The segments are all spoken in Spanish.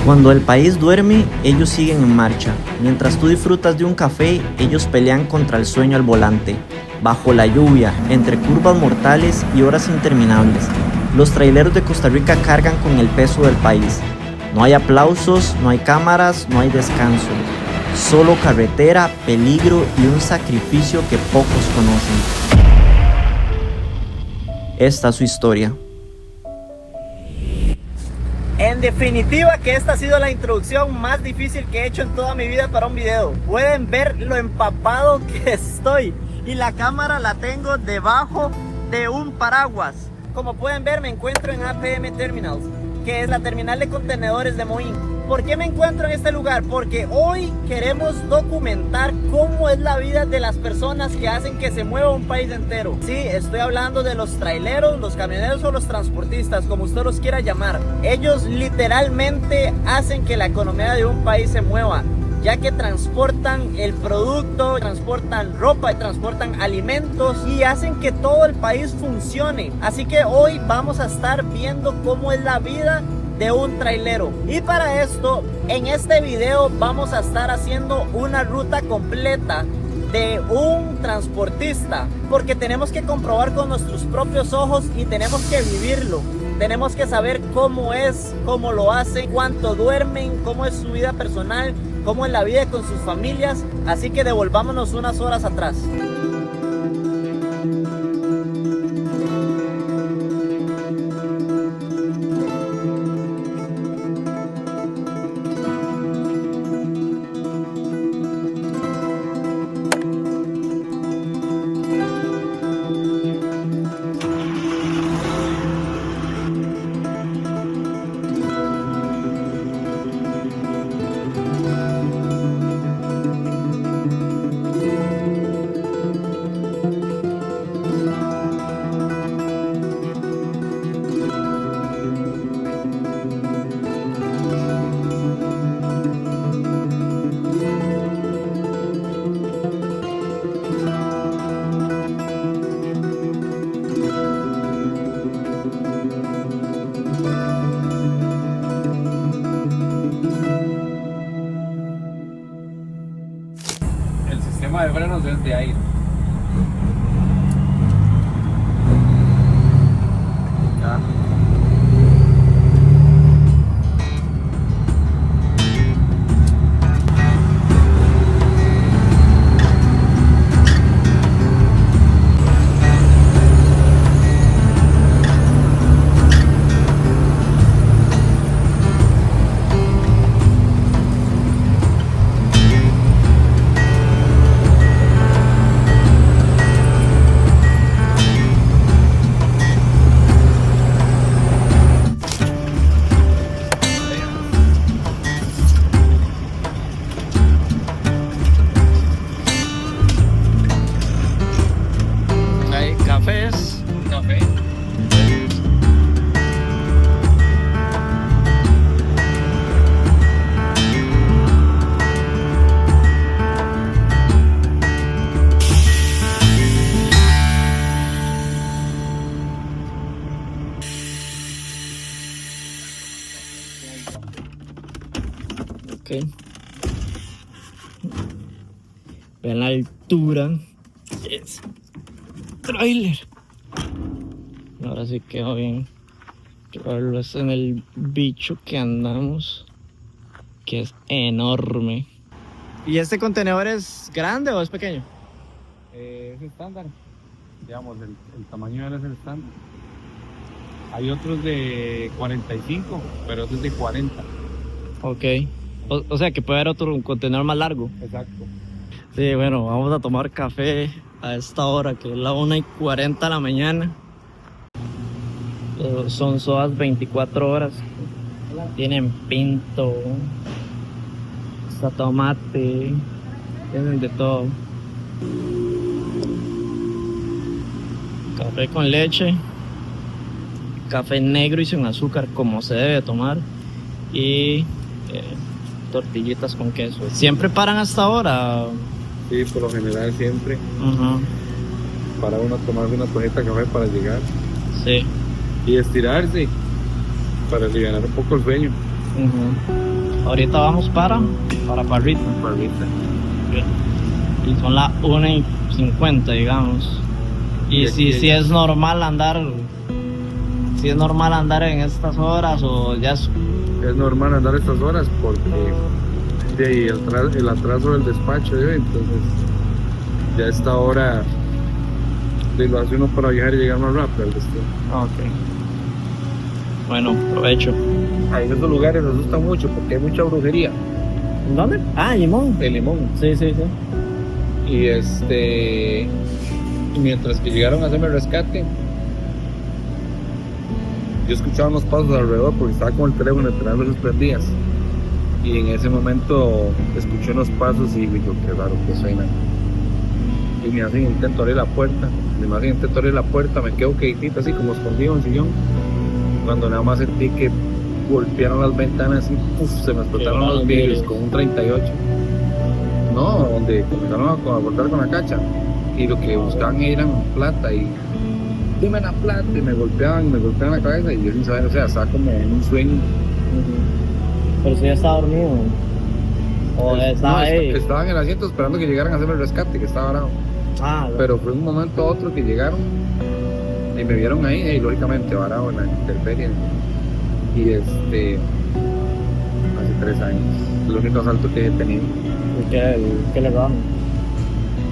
Cuando el país duerme, ellos siguen en marcha. Mientras tú disfrutas de un café, ellos pelean contra el sueño al volante. Bajo la lluvia, entre curvas mortales y horas interminables, los traileros de Costa Rica cargan con el peso del país. No hay aplausos, no hay cámaras, no hay descanso. Solo carretera, peligro y un sacrificio que pocos conocen. Esta es su historia. En definitiva que esta ha sido la introducción más difícil que he hecho en toda mi vida para un video. Pueden ver lo empapado que estoy y la cámara la tengo debajo de un paraguas. Como pueden ver, me encuentro en APM Terminals, que es la terminal de contenedores de Moín. ¿Por qué me encuentro en este lugar? Porque hoy queremos documentar cómo es la vida de las personas que hacen que se mueva un país entero. Sí, estoy hablando de los traileros, los camioneros o los transportistas, como usted los quiera llamar. Ellos literalmente hacen que la economía de un país se mueva, ya que transportan el producto, transportan ropa y transportan alimentos y hacen que todo el país funcione. Así que hoy vamos a estar viendo cómo es la vida de un trailero. Y para esto, en este video vamos a estar haciendo una ruta completa de un transportista, porque tenemos que comprobar con nuestros propios ojos y tenemos que vivirlo. Tenemos que saber cómo es, cómo lo hacen, cuánto duermen, cómo es su vida personal, cómo es la vida con sus familias. Así que devolvámonos unas horas atrás. El sistema de frenos es de aire. Ya. Hay cafés. Café. Ok. Vean la altura. Es trailer. Ahora sí quedó bien. Llevarlo es en el bicho que andamos, que es enorme. ¿Y este contenedor es grande o es pequeño? Es estándar. Digamos, el tamaño de él es el estándar. Hay otros de 45, pero este es de 40. Ok. O sea que puede haber otro contenedor más largo. Exacto. Sí, bueno, vamos a tomar café a esta hora, que es la 1:40 de la mañana. Son sodas 24 horas. Tienen pinto, hasta tomate, tienen de todo. Café con leche, café negro y sin azúcar, como se debe tomar. Y tortillitas con queso. ¿Siempre paran hasta ahora? Sí, por lo general siempre. Ajá. Para uno tomarse una tojita de café para llegar. Sí. Y estirarse para aliviar un poco el sueño. Ahorita vamos para Parrita. Y son las 1:50, digamos. Y si es normal andar. Si es normal andar en estas horas o ya es. Es normal andar estas horas porque de ahí el atraso del despacho, entonces ya a esta hora lo hace uno para viajar y llegar más rápido al destino. Ok. Bueno, provecho. Ahí en esos lugares asusta mucho porque hay mucha brujería. ¿Dónde? Ah, Limón. De Limón. Sí. Y mientras que llegaron a hacerme el rescate, yo escuchaba unos pasos alrededor porque estaba con el teléfono luces prendidas. Y en ese momento escuché unos pasos y digo, qué raro que suena. Y me hacen intento abrir la puerta. Me quedo quietito así como escondido en el sillón. Cuando nada más sentí que golpearon las ventanas y se me explotaron los vidrios con un 38. No, donde comenzaron a cortar con la cacha. Y lo que buscaban eran plata y dime la plata y me golpeaban la cabeza y yo sin saber, o sea, estaba como en un sueño. Pero si ya estaba dormido. O estaba ahí. Estaba en el asiento esperando que llegaran a hacerme el rescate, que estaba bravo. Pero fue un momento a otro que llegaron y me vieron ahí y lógicamente varado en la intemperie. Y hace 3 años, el único asalto que he tenido. ¿Y qué le robaron?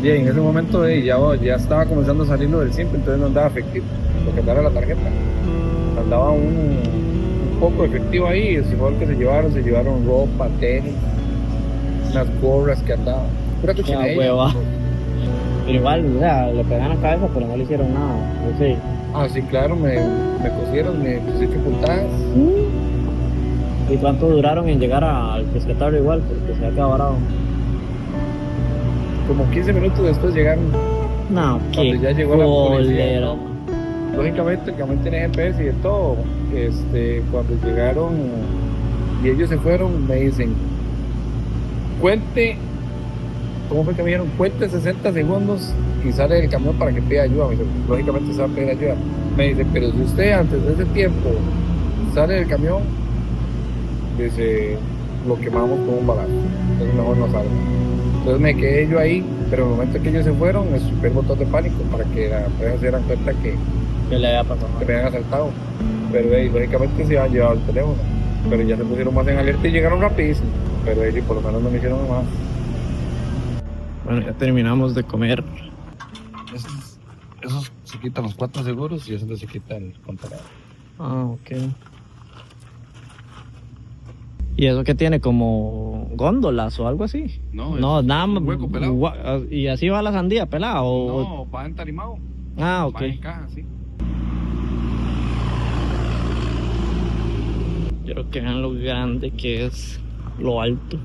Bien, en ese momento ya estaba comenzando a salir lo del simple, entonces no andaba efectivo, lo que andaba era la tarjeta. Andaba un poco efectivo ahí, el igual que se llevaron ropa, tenis, unas gorras que andaban. Pura cochinilla. Pero igual, o sea, le pegaron la cabeza, pero no le hicieron nada. Sí. Ah, sí, claro, me cosieron, me pusieron puntadas. ¿Y cuánto duraron en llegar al pescatario igual? Porque se había quedado varado. Como 15 minutos después llegaron. No, cuando ya llegó la policía. Lógicamente el camión tenía GPS y de todo. Cuando llegaron y ellos se fueron, me dicen, ¿cómo fue que me dijeron? Cuente 60 segundos y sale del camión para que pida ayuda. Me dice, lógicamente se va a pedir ayuda. Me dice, pero si usted antes de ese tiempo sale del camión, dice, lo quemamos con un balazo. Entonces mejor no salga. Entonces me quedé yo ahí, pero en el momento que ellos se fueron, me supe el botón de pánico para que la empresa se dieran cuenta que le había pasado, que me habían asaltado. Pero lógicamente se habían llevado el teléfono. Pero ya se pusieron más en alerta y llegaron rapidísimo. Pero por lo menos no me hicieron más. Bueno, ya terminamos de comer. Esos se quitan los 4 seguros y eso se quita el contador. Ah, ok. ¿Y eso qué tiene? ¿Como góndolas o algo así? No, nada más. Un hueco pelado. ¿Y así va la sandía pelada? No, va entarimado. Ah, ok. Va en caja, sí. Quiero que vean lo grande que es, lo alto.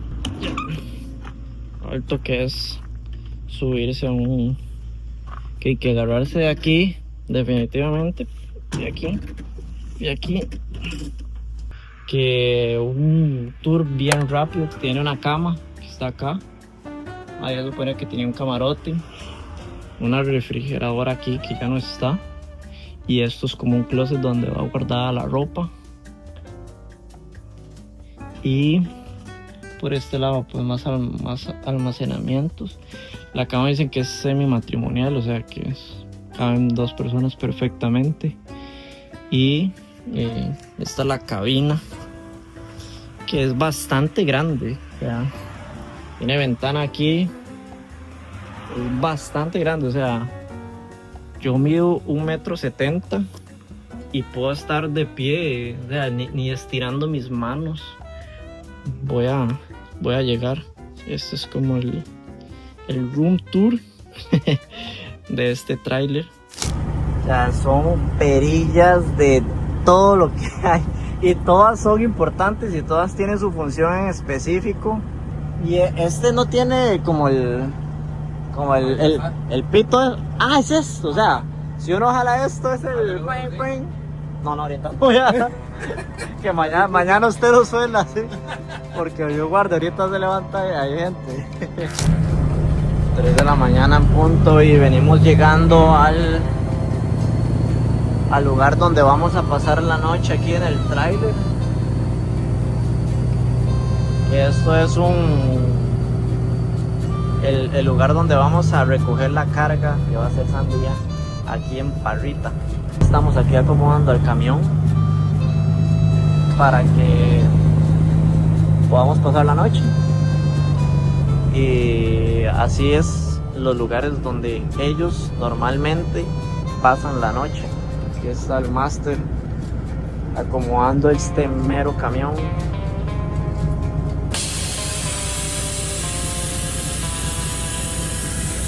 Lo alto que es subirse a un... Que hay que agarrarse de aquí, definitivamente. De aquí. Y aquí. Que un tour bien rápido, tiene una cama que está acá. Ahí se supone que tenía un camarote, una refrigeradora aquí que ya no está, y esto es como un closet donde va guardada la ropa. Y por este lado pues más almacenamientos. La cama dicen que es semi matrimonial, o sea que caben 2 personas perfectamente. Y esta es la cabina, que es bastante grande, o sea, tiene ventana aquí, es bastante grande, o sea, yo mido 1,70 m y puedo estar de pie, o sea, ni estirando mis manos voy a llegar. Este es como el room tour de este tráiler. O sea, son perillas de todo lo que hay y todas son importantes y todas tienen su función en específico. Y este no tiene como el pito. Ah, es esto, o sea, si uno jala esto es el... No, ahorita no, ya. Que mañana usted lo suena así, porque yo guardo, ahorita se levanta y hay gente. 3 de la mañana en punto y venimos llegando al lugar donde vamos a pasar la noche aquí en el tráiler. Esto es el lugar donde vamos a recoger la carga que va a ser Sandía, aquí en Parrita. Estamos aquí acomodando el camión para que podamos pasar la noche. Y así es los lugares donde ellos normalmente pasan la noche. Aquí está el máster acomodando este mero camión.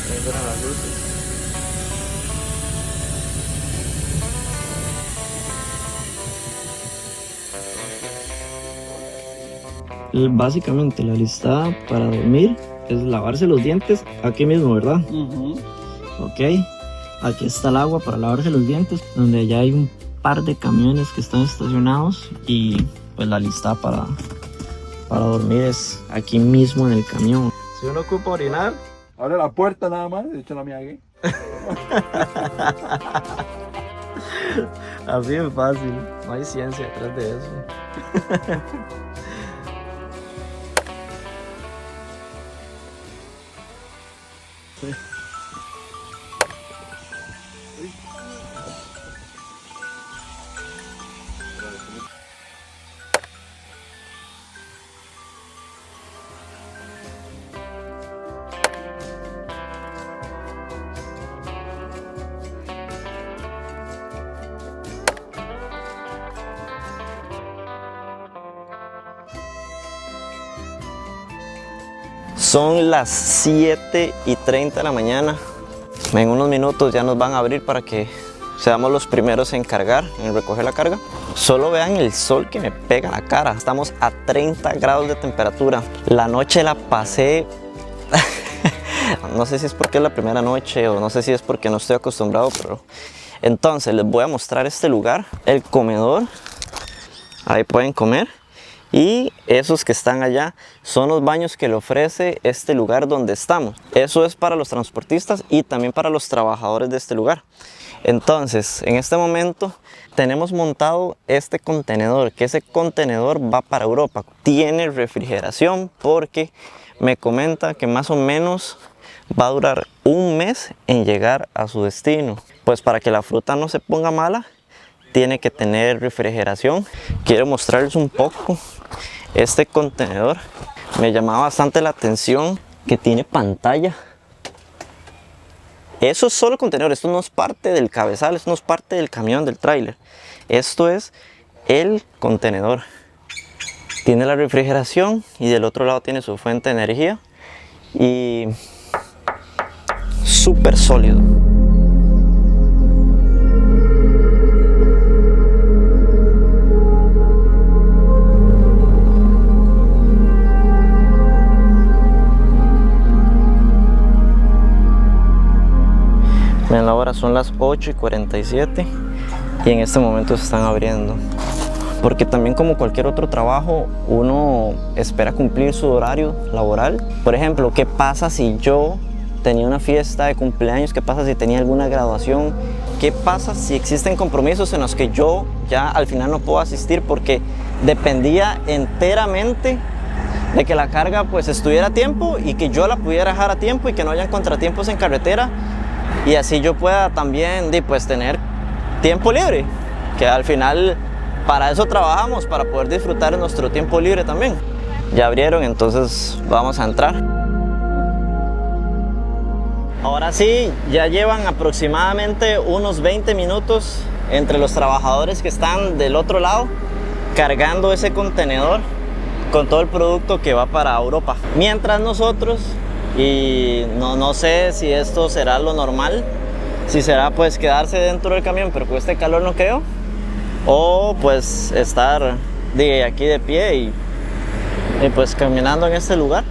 Prendieron las luces. Básicamente la lista para dormir es lavarse los dientes aquí mismo, ¿verdad? Ok, aquí está el agua para lavarse los dientes, donde ya hay un par de camiones que están estacionados, y pues la lista para dormir es aquí mismo en el camión. Si uno ocupa orinar, Abre la puerta nada más, de hecho no me hagué. así es fácil, no hay ciencia detrás de eso. Son las 7:30 de la mañana. En unos minutos ya nos van a abrir para que seamos los primeros en cargar, en recoger la carga. Solo vean el sol que me pega en la cara. Estamos a 30 grados de temperatura. La noche la pasé... no sé si es porque es la primera noche o no sé si es porque no estoy acostumbrado, pero... Entonces les voy a mostrar este lugar, el comedor. Ahí pueden comer. Y esos que están allá son los baños que le ofrece este lugar donde estamos. Eso es para los transportistas y también para los trabajadores de este lugar. Entonces, en este momento tenemos montado este contenedor, que ese contenedor va para Europa. Tiene refrigeración porque me comenta que más o menos va a durar un mes en llegar a su destino. Pues para que la fruta no se ponga mala, tiene que tener refrigeración. Quiero mostrarles un poco este contenedor. Me llamaba bastante la atención que tiene pantalla. Eso es solo contenedor, esto no es parte del cabezal, esto no es parte del camión, del tráiler. Esto es el contenedor. Tiene la refrigeración y del otro lado tiene su fuente de energía. Y súper sólido. Vean la hora, son las 8:47 y en este momento se están abriendo. Porque también, como cualquier otro trabajo, uno espera cumplir su horario laboral. Por ejemplo, ¿qué pasa si yo tenía una fiesta de cumpleaños? ¿Qué pasa si tenía alguna graduación? ¿Qué pasa si existen compromisos en los que yo ya al final no puedo asistir porque dependía enteramente de que la carga pues estuviera a tiempo y que yo la pudiera dejar a tiempo y que no hayan contratiempos en carretera? Y así yo pueda también pues tener tiempo libre, que al final para eso trabajamos, para poder disfrutar de nuestro tiempo libre también. Ya abrieron, entonces vamos a entrar. Ahora sí, ya llevan aproximadamente unos 20 minutos entre los trabajadores que están del otro lado cargando ese contenedor con todo el producto que va para Europa. Mientras nosotros, y no sé si esto será lo normal, si será pues quedarse dentro del camión, pero con este calor no creo, o pues estar aquí de pie y pues caminando en este lugar.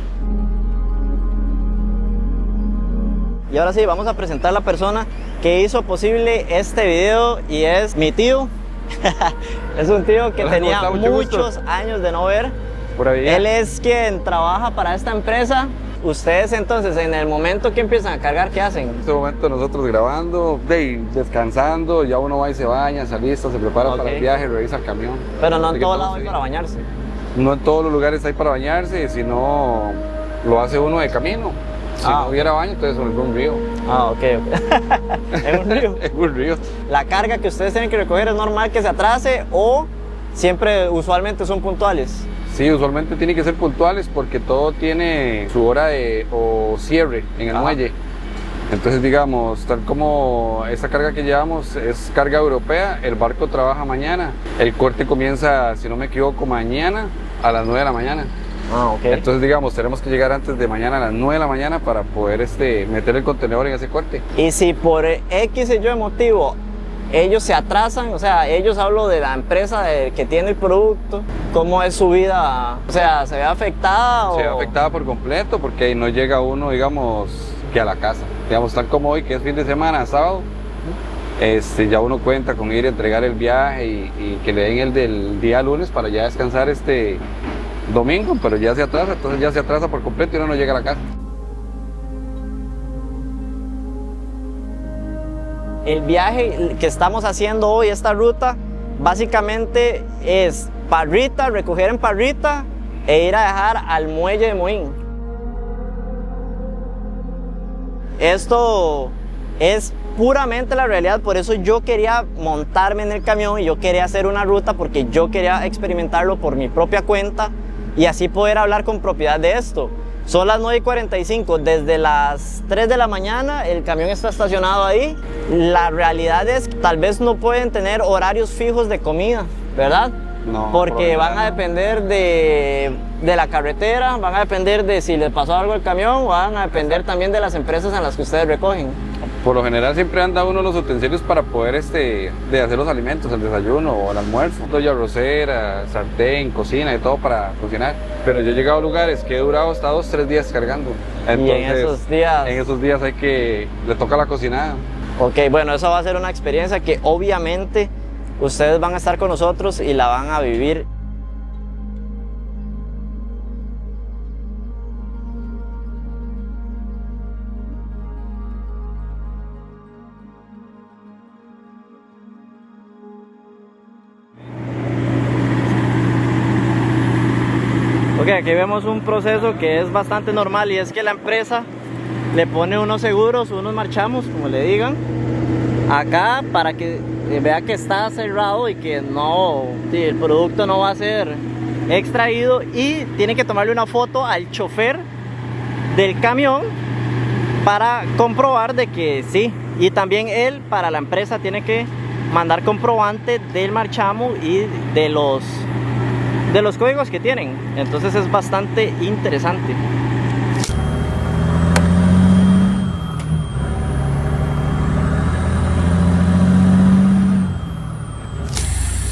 Y ahora sí, vamos a presentar a la persona que hizo posible este video, y es mi tío. Es un tío que tenía muchos años de no ver. Él es quien trabaja para esta empresa. Ustedes entonces, en el momento que empiezan a cargar, ¿qué hacen? En este momento nosotros grabando, descansando, ya uno va y se baña, se alista, se prepara para el viaje, revisa el camión. Pero no en todo lado hay para bañarse. no en todos los lugares hay para bañarse, sino lo hace uno de camino. Si no hubiera baño, entonces es un río. Ah, ok. ¿Es un río? Es un río. ¿La carga que ustedes tienen que recoger es normal que se atrase o siempre, usualmente son puntuales? Sí, usualmente tiene que ser puntuales porque todo tiene su hora o cierre en el muelle. Entonces, digamos, tal como esta carga que llevamos es carga europea, el barco trabaja mañana. El corte comienza, si no me equivoco, mañana a las 9 de la mañana. Ah, ok. Entonces, digamos, tenemos que llegar antes de mañana a las 9 de la mañana para poder meter el contenedor en ese corte. Y si por X y Y motivo ellos se atrasan, o sea, ellos hablo de la empresa que tiene el producto, ¿cómo es su vida? O sea, ¿se ve afectada? Se ve afectada por completo porque no llega uno, digamos, que a la casa. Digamos, tal como hoy, que es fin de semana, sábado, ya uno cuenta con ir a entregar el viaje y que le den el del día lunes para ya descansar domingo, pero ya se atrasa, entonces ya se atrasa por completo y uno no llega a la casa. El viaje que estamos haciendo hoy, esta ruta, básicamente es Parrita, recoger en Parrita e ir a dejar al muelle de Moín. Esto es puramente la realidad, por eso yo quería montarme en el camión y yo quería hacer una ruta porque yo quería experimentarlo por mi propia cuenta y así poder hablar con propiedad de esto. Son las 9:45, desde las 3 de la mañana el camión está estacionado ahí. La realidad es que tal vez no pueden tener horarios fijos de comida, ¿verdad? No, porque van a depender de la carretera, van a depender de si les pasó algo al camión, van a depender también de las empresas en las que ustedes recogen. Por lo general siempre anda uno los utensilios para poder de hacer los alimentos, el desayuno o el almuerzo. Olla arrocera, sartén, cocina y todo para cocinar. Pero yo he llegado a lugares que he durado hasta 2-3 días cargando. Entonces, y en esos días... En esos días le toca la cocinada. Ok, bueno, eso va a ser una experiencia que obviamente ustedes van a estar con nosotros y la van a vivir. Ok, aquí vemos un proceso que es bastante normal y es que la empresa le pone unos seguros, unos marchamos, como le digan, acá para que vea que está cerrado y que el producto no va a ser extraído, y tiene que tomarle una foto al chofer del camión para comprobar de que sí, y también él para la empresa tiene que mandar comprobante del marchamo y de los códigos que tienen. Entonces es bastante interesante.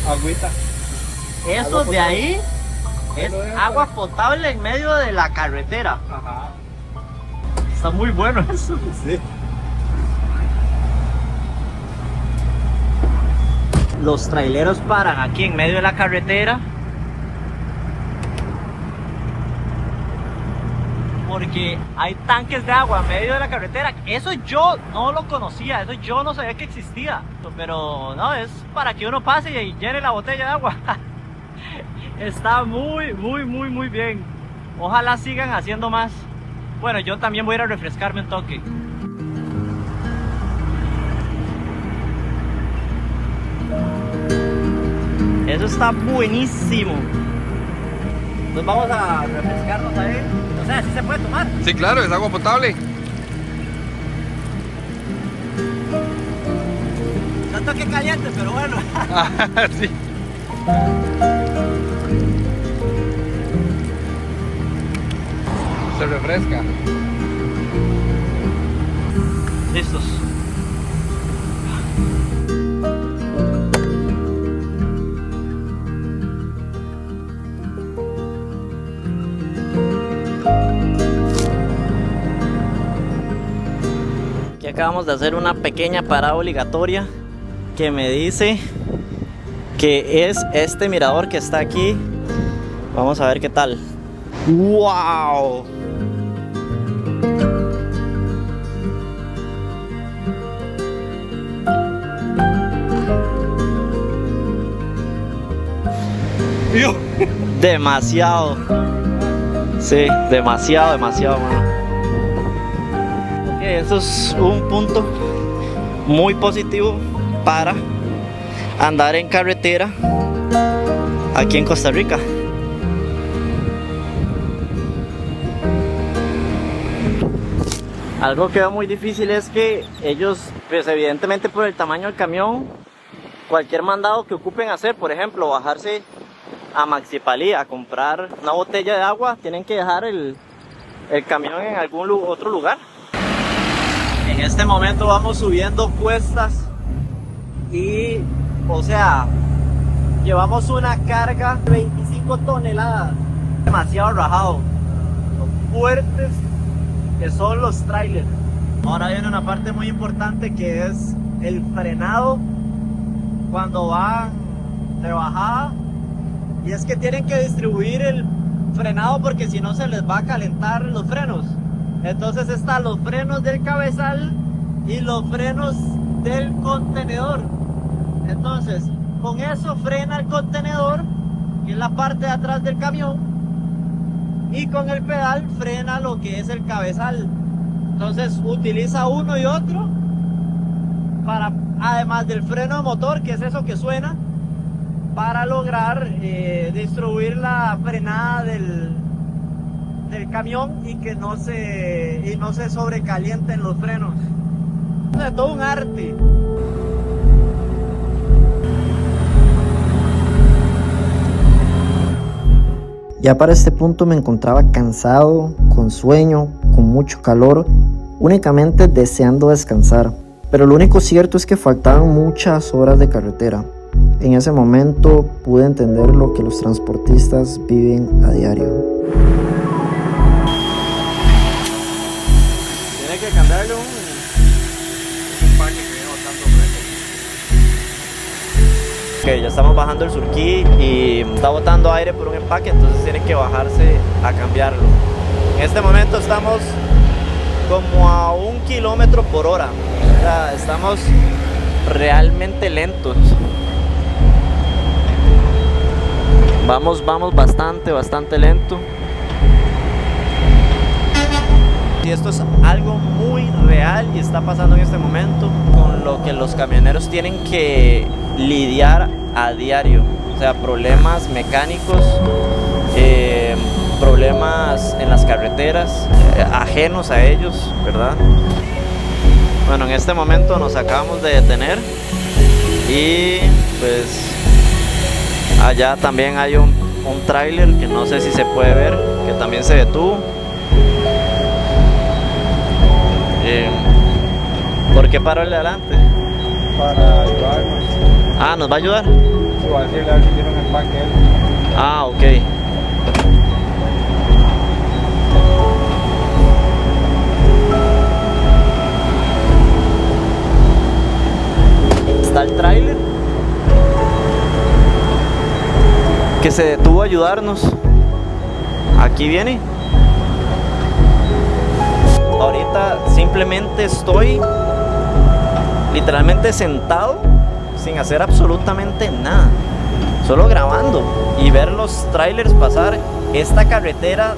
Agüita. Eso de ahí es agua potable en medio de la carretera. Ajá. Está muy bueno eso. Sí. Los traileros paran aquí en medio de la carretera porque hay tanques de agua en medio de la carretera. Eso yo no lo conocía, eso yo no sabía que existía. Pero no, es para que uno pase y llene la botella de agua. Está muy bien. Ojalá sigan haciendo más. Bueno, yo también voy a ir a refrescarme un toque. Eso está buenísimo. Entonces vamos a refrescarnos ahí. O sea, ¿sí se puede tomar? Sí, claro, es agua potable. No toque caliente, pero bueno. Sí. Se refresca. Listos. Aquí acabamos de hacer una pequeña parada obligatoria que me dice que es este mirador que está aquí. Vamos a ver qué tal. ¡Wow! rápido. Demasiado. Sí, demasiado, mano. Ok, eso es un punto muy positivo para andar en carretera aquí en Costa Rica. Algo que veo muy difícil es que ellos, pues evidentemente por el tamaño del camión, cualquier mandado que ocupen hacer, por ejemplo, bajarse a Maxipalí a comprar una botella de agua, tienen que dejar el camión en algún otro lugar. En este momento vamos subiendo cuestas y, o sea, llevamos una carga de 25 toneladas, demasiado rajado, lo fuertes que son los trailers. Ahora viene una parte muy importante que es el frenado cuando van de bajada, y es que tienen que distribuir el frenado porque si no se les va a calentar los frenos. Entonces están los frenos del cabezal y los frenos del contenedor. Entonces con eso frena el contenedor, que es la parte de atrás del camión, y con el pedal frena lo que es el cabezal. Entonces utiliza uno y otro para, además del freno de motor, que es eso que suena, para lograr distribuir la frenada del camión y que no se sobrecalienten los frenos. Es todo un arte. Ya para este punto me encontraba cansado, con sueño, con mucho calor, únicamente deseando descansar. Pero lo único cierto es que faltaban muchas horas de carretera. En ese momento pude entender lo que los transportistas viven a diario. Tiene que cambiarle un empaque que viene botando fresco. Ok, ya estamos bajando el Surquí y está botando aire por un empaque, entonces tiene que bajarse a cambiarlo. En este momento estamos como a 1 kilómetro por hora. O sea, estamos realmente lentos. Vamos bastante lento. Y esto es algo muy real y está pasando en este momento, con lo que los camioneros tienen que lidiar a diario. O sea, problemas mecánicos, problemas en las carreteras, ajenos a ellos, ¿verdad? Bueno, en este momento nos acabamos de detener y pues allá también hay un tráiler que no sé si se puede ver, que también se detuvo. ¿Por qué paró el de adelante? Para ayudarnos. Ah, ¿nos va a ayudar? Igual decirle a ver si tiene un empaque él. Ah, ok. Está el tráiler que se detuvo a ayudarnos. Aquí viene. Ahorita simplemente estoy literalmente sentado sin hacer absolutamente nada, solo grabando y ver los trailers pasar. Esta carretera,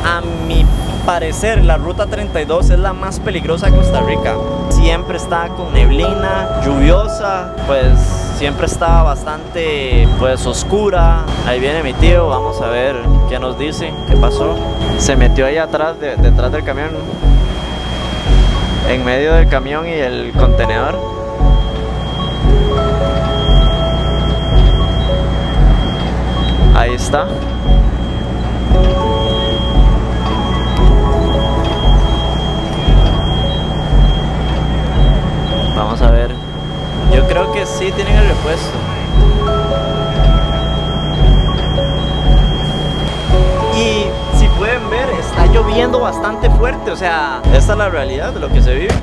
a mi parecer, la ruta 32 es la más peligrosa de Costa Rica. Siempre está con neblina, lluviosa, pues siempre está bastante pues oscura. Ahí viene mi tío, vamos a ver qué nos dice, qué pasó. Se metió ahí atrás, detrás del camión, en medio del camión y el contenedor. Ahí está. Vamos a ver. Yo creo que sí tienen el repuesto. Y si pueden ver, está lloviendo bastante fuerte. O sea, esta es la realidad de lo que se vive.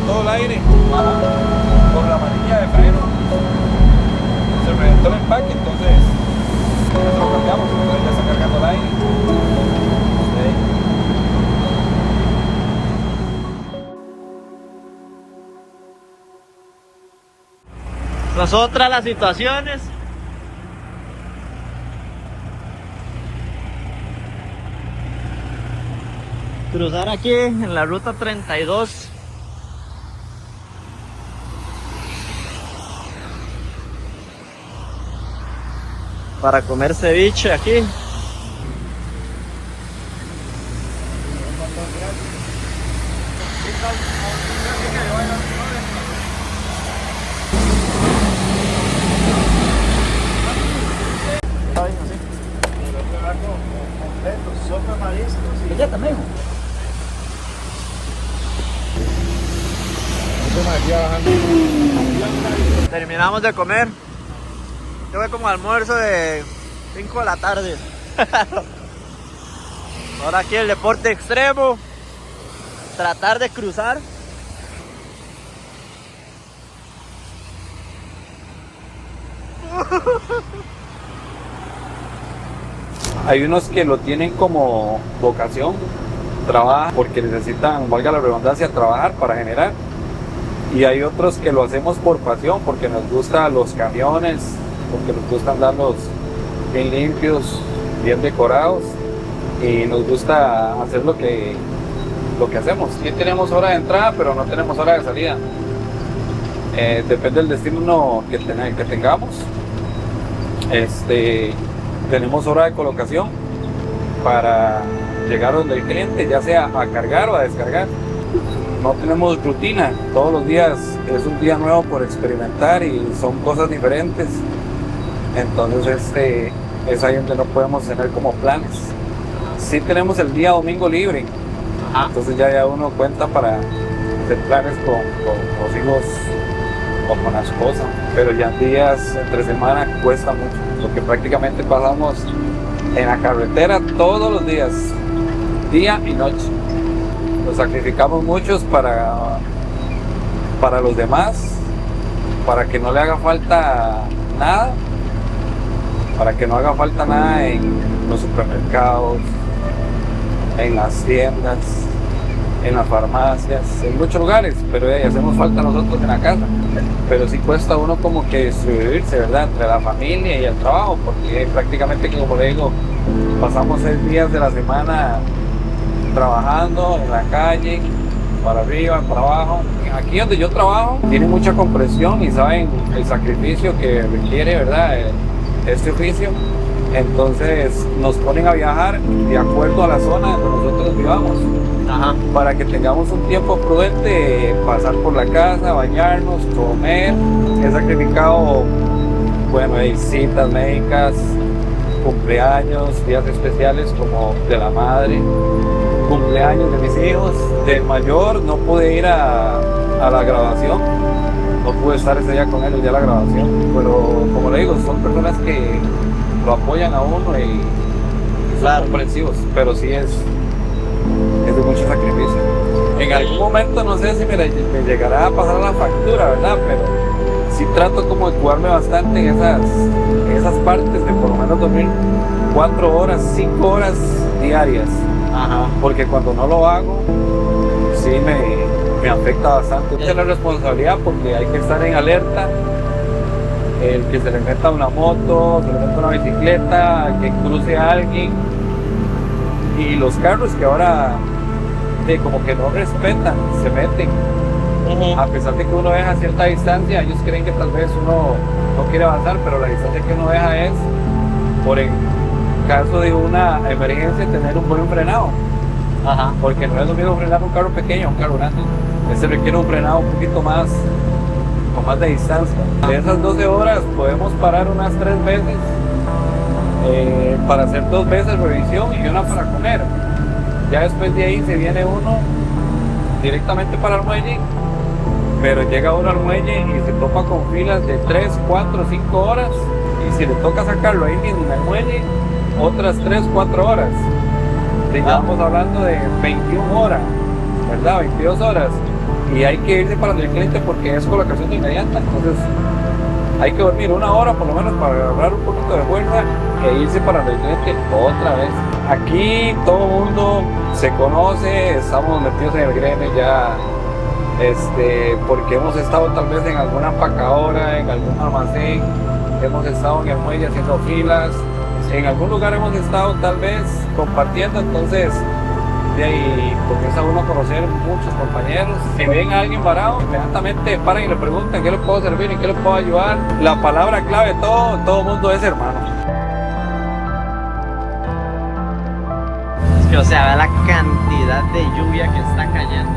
Todo el aire por la manilla de freno se reventó el empaque, entonces eso lo cambiamos, entonces ya está cargando el aire. otra de las situaciones. Cruzar aquí en la ruta 32. Para comer ceviche aquí. Ya también. Terminamos de comer. Yo voy como almuerzo de 5 de la tarde. Ahora aquí el deporte extremo. Tratar de cruzar. Hay unos que lo tienen como vocación, trabajan porque necesitan, valga la redundancia, trabajar para generar. Y hay otros que lo hacemos por pasión, porque nos gustan los camiones, porque nos gusta andarlos bien limpios, bien decorados, y nos gusta hacer lo que hacemos. Sí tenemos hora de entrada, pero no tenemos hora de salida. Depende del destino que tengamos. Tenemos hora de colocación para llegar donde el cliente, ya sea a cargar o a descargar. No tenemos rutina, todos los días es un día nuevo por experimentar y son cosas diferentes. Entonces es ahí donde no podemos tener como planes. Sí tenemos el día domingo libre, entonces ya uno cuenta para hacer planes con los hijos o con la esposa, pero ya días entre semana cuesta mucho, porque prácticamente pasamos en la carretera todos los días, día y noche. Nos sacrificamos muchos para los demás, para que no le haga falta nada, en los supermercados, en las tiendas, en las farmacias, en muchos lugares, pero hacemos falta nosotros en la casa. Pero sí cuesta uno como que distribuirse, ¿verdad?, entre la familia y el trabajo, porque prácticamente, como le digo, pasamos 6 días de la semana trabajando en la calle, para arriba, para abajo. Aquí donde yo trabajo tiene mucha compresión y saben el sacrificio que requiere, ¿verdad?, este oficio. Entonces nos ponen a viajar de acuerdo a la zona donde nosotros vivamos. Para que tengamos un tiempo prudente, pasar por la casa, bañarnos, comer. He sacrificado, bueno, hay citas médicas, cumpleaños, días especiales como de la madre, cumpleaños de mis hijos. Del mayor no pude ir a la graduación, no pude estar ese día con ellos ya a la graduación, pero como le digo, son personas que lo apoyan a uno y son comprensivos, pero sí es de mucho sacrificio. En algún momento no sé si me llegará a pasar la factura, ¿verdad? Pero sí trato como de cuidarme bastante en esas partes, de por lo menos dormir 4 horas, 5 horas diarias. Porque cuando no lo hago, sí me afecta bastante. Mucha la responsabilidad porque hay que estar en alerta. El que se le meta una moto, se le meta una bicicleta, que cruce a alguien. Y los carros que ahora como que no respetan, se meten. A pesar de que uno deja cierta distancia, ellos creen que tal vez uno no quiere avanzar, pero la distancia que uno deja es por en caso de una emergencia tener un buen frenado. Porque no es lo mismo frenar un carro pequeño a un carro grande. Ese requiere un frenado un poquito más, con más de distancia. De esas 12 horas podemos parar unas 3 veces para hacer 2 veces revisión y una para comer. Ya después de ahí se viene uno directamente para el muelle, pero llega uno al muelle y se topa con filas de 3, 4, 5 horas, y si le toca sacarlo ahí mismo en el muelle, otras 3, 4 horas. Estamos hablando de 21 horas, ¿verdad? 22 horas. Y hay que irse para el cliente porque es colocación inmediata. Entonces hay que dormir 1 hora por lo menos para agarrar un poquito de fuerza e irse para el cliente otra vez. Aquí todo el mundo se conoce, estamos metidos en el gremio ya porque hemos estado tal vez en alguna empacadora, en algún almacén, hemos estado en el muelle haciendo filas, en algún lugar hemos estado tal vez compartiendo, entonces de ahí comienza uno a conocer muchos compañeros. Si ven a alguien varado, inmediatamente paran y le preguntan qué le puedo servir, en qué le puedo ayudar. La palabra clave de todo el mundo es hermano. Es que, o sea, ve la cantidad de lluvia que está cayendo.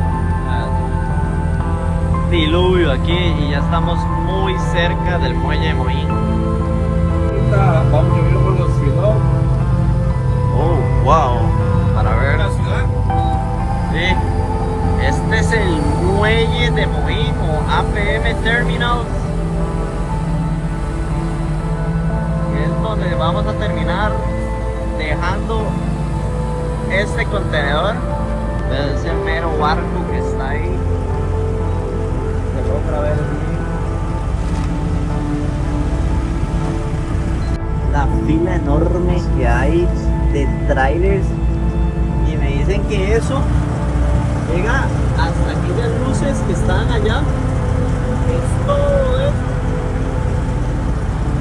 Diluvio aquí y ya estamos muy cerca del muelle de Moín. Ahorita vamos a ir por los ciudad. Oh, wow. Para ver. La ciudad. Sí. Este es el muelle de Moín o APM Terminals. Que es donde vamos a terminar dejando este contenedor. Es el mero barco que está ahí. Otra vez. La fila enorme que hay de trailers y me dicen que eso llega hasta aquellas luces que están allá. Es todo esto.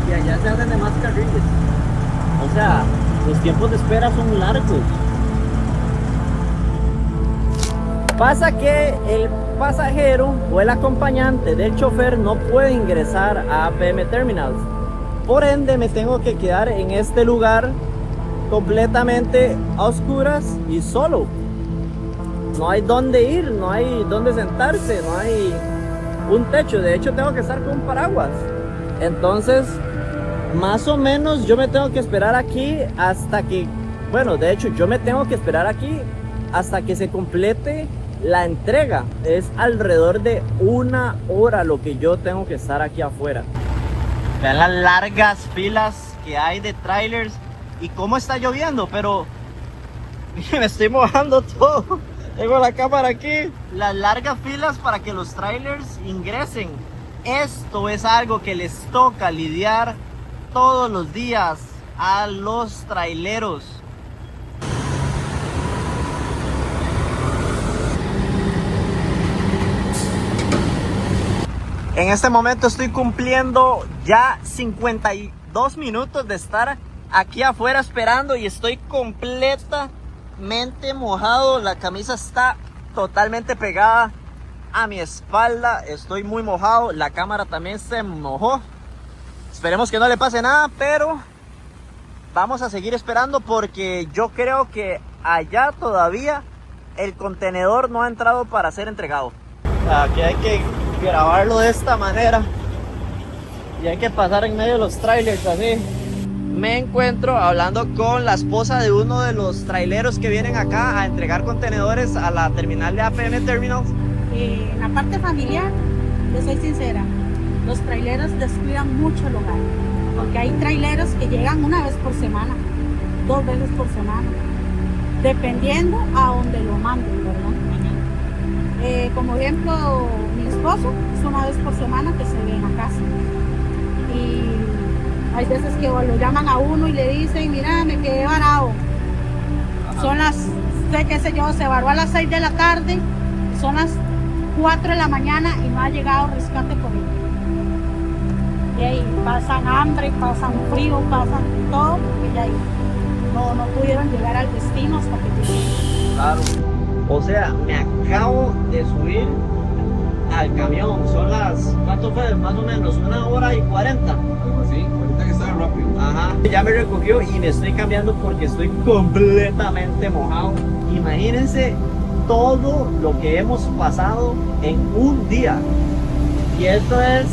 Y allá se hacen de más carriles. O sea, los tiempos de espera son largos. Pasa que el pasajero o el acompañante del chofer no puede ingresar a APM Terminals. Por ende me tengo que quedar en este lugar completamente a oscuras y solo. No hay dónde ir, no hay dónde sentarse, no hay un techo. De hecho tengo que estar con un paraguas. Entonces más o menos yo me tengo que esperar aquí hasta que, bueno, de hecho yo me tengo que esperar aquí hasta que se complete la entrega. Es alrededor de 1 hora lo que yo tengo que estar aquí afuera. Vean las largas filas que hay de trailers y cómo está lloviendo, pero me estoy mojando todo. Tengo la cámara aquí. Las largas filas para que los trailers ingresen. Esto es algo que les toca lidiar todos los días a los traileros. En este momento estoy cumpliendo ya 52 minutos de estar aquí afuera esperando y estoy completamente mojado. La camisa está totalmente pegada a mi espalda. Estoy muy mojado. La cámara también se mojó. Esperemos que no le pase nada, pero vamos a seguir esperando porque yo creo que allá todavía el contenedor no ha entrado para ser entregado. Aquí hay que grabarlo de esta manera y hay que pasar en medio de los trailers así. Me encuentro hablando con la esposa de uno de los traileros que vienen acá a entregar contenedores a la terminal de APM Terminals. En la parte familiar, yo soy sincera, los traileros descuidan mucho el hogar, porque hay traileros que llegan 1 vez por semana, 2 veces por semana, dependiendo a donde lo manden, ¿verdad? Como ejemplo, mi esposo es 1 vez por semana que se ve en la casa. Y hay veces que lo llaman a uno y le dicen, mira, me quedé varado. Son las, qué sé yo, se varó a las 6 de la tarde, son las 4 de la mañana y no ha llegado rescate por él. Y ahí pasan hambre, pasan frío, pasan todo, porque ya ahí no pudieron llegar al destino hasta que llegaron. Claro. O sea, me acabo de subir al camión. Son las, ¿cuánto fue? Más o menos 1 hora y 40. Algo así, ahorita que está rápido. Ajá. Ya me recogió y me estoy cambiando porque estoy completamente mojado. Imagínense todo lo que hemos pasado en un día. Y esto es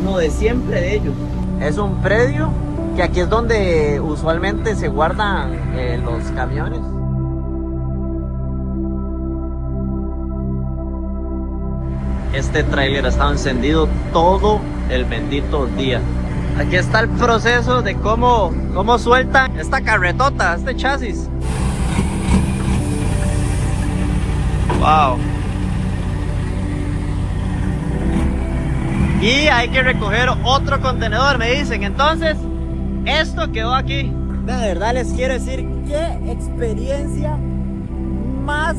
lo de siempre de ellos. Es un predio que aquí es donde usualmente se guardan los camiones. Este tráiler ha estado encendido todo el bendito día. Aquí está el proceso de cómo sueltan esta carretota, este chasis. Wow. Y hay que recoger otro contenedor, me dicen. Entonces, esto quedó aquí. De verdad les quiero decir, qué experiencia más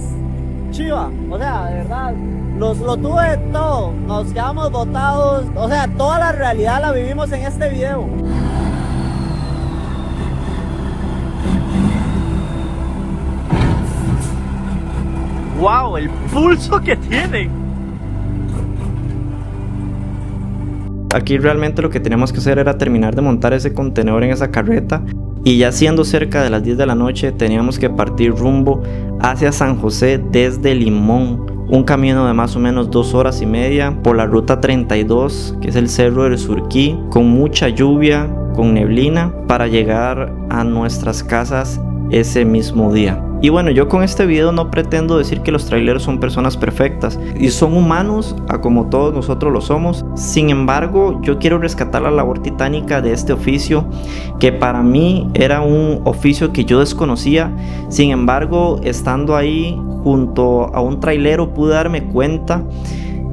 chiva. O sea, de verdad, Lo tuve todo, nos quedamos botados, o sea, toda la realidad la vivimos en este video. ¡Wow! El pulso que tiene. Aquí realmente lo que teníamos que hacer era terminar de montar ese contenedor en esa carreta, y ya siendo cerca de las 10 de la noche teníamos que partir rumbo hacia San José desde Limón, un camino de más o menos 2 horas y media por la ruta 32, que es el Cerro del Surquí, con mucha lluvia, con neblina, para llegar a nuestras casas ese mismo día. Y bueno, yo con este video no pretendo decir que los traileros son personas perfectas, y son humanos a como todos nosotros lo somos. Sin embargo, yo quiero rescatar la labor titánica de este oficio, que para mí era un oficio que yo desconocía. Sin embargo, estando ahí junto a un trailero, pude darme cuenta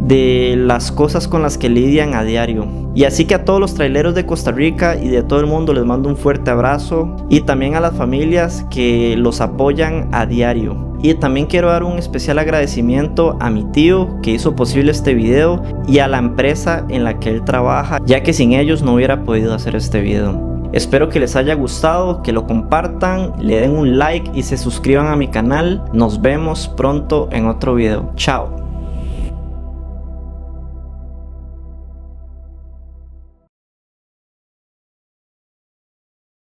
de las cosas con las que lidian a diario. Y así que a todos los traileros de Costa Rica y de todo el mundo les mando un fuerte abrazo, y también a las familias que los apoyan a diario. Y también quiero dar un especial agradecimiento a mi tío que hizo posible este video, y a la empresa en la que él trabaja, ya que sin ellos no hubiera podido hacer este video. Espero que les haya gustado, que lo compartan, le den un like y se suscriban a mi canal. Nos vemos pronto en otro video. Chao.